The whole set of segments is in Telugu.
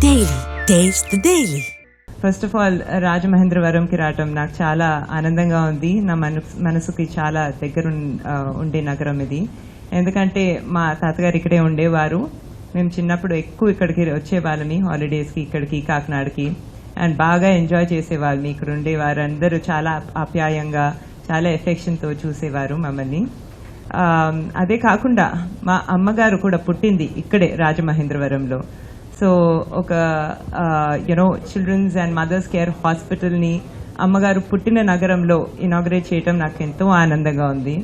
Daily. Taste the Daily. First of all రాజమహేంద్రవరంకి రావటం నాకు చాలా ఆనందంగా ఉంది. నా మనసుకి చాలా దగ్గర ఉండే నగరం ఇది. ఎందుకంటే మా తాతగారు ఇక్కడే ఉండేవారు. మేము చిన్నప్పుడు ఎక్కువ ఇక్కడికి వచ్చేవాళ్ళమి హాలిడేస్కి, ఇక్కడికి కాకినాడకి. అండ్ బాగా ఎంజాయ్ చేసేవాళ్ళమి. ఇక్కడ ఉండేవారు అందరూ చాలా ఆప్యాయంగా, చాలా ఎఫెక్షన్తో చూసేవారు మమ్మల్ని. అదే కాకుండా మా అమ్మగారు కూడా పుట్టింది ఇక్కడే రాజమహేంద్రవరంలో. సో ఒక చిల్డ్రన్స్ అండ్ మదర్స్ కేర్ హాస్పిటల్ని అమ్మగారు పుట్టిన నగరంలో ఇనాగ్రేట్ చేయటం నాకు ఎంతో ఆనందంగా ఉంది.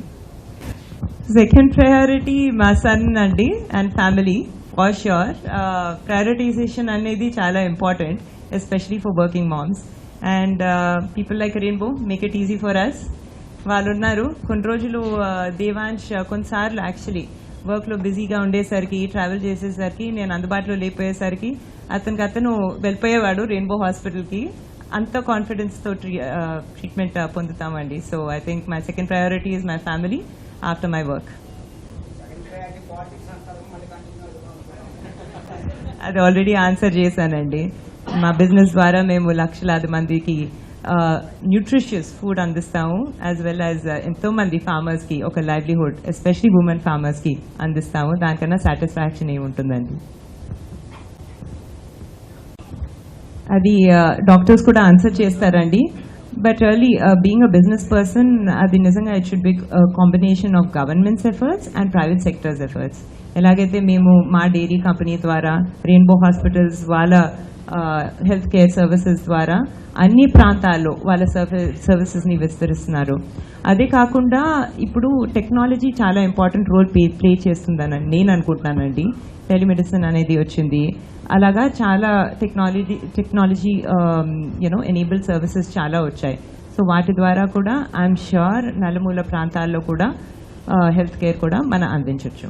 సెకండ్ ప్రయారిటీ మా సన్ అండి and family for sure. Prioritization అనేది చాలా important, especially for working moms. And people like rainbow make it easy for us. వాళ్ళు ఉన్నారు. కొన్ని రోజులు దేవాంశ్ కొన్నిసార్లు యాక్చువల్లీ వర్క్లో బిజీగా ఉండేసరికి, ట్రావెల్ చేసేసరికి, నేను అందుబాటులో లేకపోయేసరికి అతను వెళ్ళిపోయేవాడు రెయిన్బో హాస్పిటల్కి. అంత కాన్ఫిడెన్స్తో ట్రీట్మెంట్ పొందుతామండి. So I think my second priority is my family after my work. అది ఆల్రెడీ ఆన్సర్ చేశానండి. మా బిజినెస్ ద్వారా మేము లక్షలాది మందికి న్యూట్రిషియస్ ఫుడ్ అందిస్తాము, యాజ్ వెల్ యాజ్ ఎంతో మంది ఫార్మర్స్ కి ఒక లైవ్లీహుడ్, ఎస్పెషలీ ఉమెన్ ఫార్మర్స్ కి అందిస్తాము. దానికన్నా సాటిస్ఫాక్షన్ ఏముంటుందండి. అది డాక్టర్స్ కూడా ఆన్సర్ చేస్తారండి. But really being a business person, అది నిజంగా it should be combination of governments efforts and private sectors efforts. ఎలాగైతే మేము మా డైరీ కంపెనీ ద్వారా, రెయిన్బో హాస్పిటల్స్ వాళ్ళ హెల్త్ కేర్ సర్వీసెస్ ద్వారా అన్ని ప్రాంతాల్లో వాళ్ళ సర్వీసెస్ని విస్తరిస్తున్నారు. అదే కాకుండా ఇప్పుడు టెక్నాలజీ చాలా ఇంపార్టెంట్ రోల్ ప్లే చేస్తుందని నేను అనుకుంటున్నానండి. టెలిమెడిసిన్ అనేది వచ్చింది. అలాగా చాలా టెక్నాలజీ ఎనేబుల్ సర్వీసెస్ చాలా వచ్చాయి. సో వాటి ద్వారా కూడా ఐఎమ్ ష్యూర్ నలుమూల ప్రాంతాల్లో కూడా హెల్త్ కేర్ కూడా మనం అందించవచ్చు.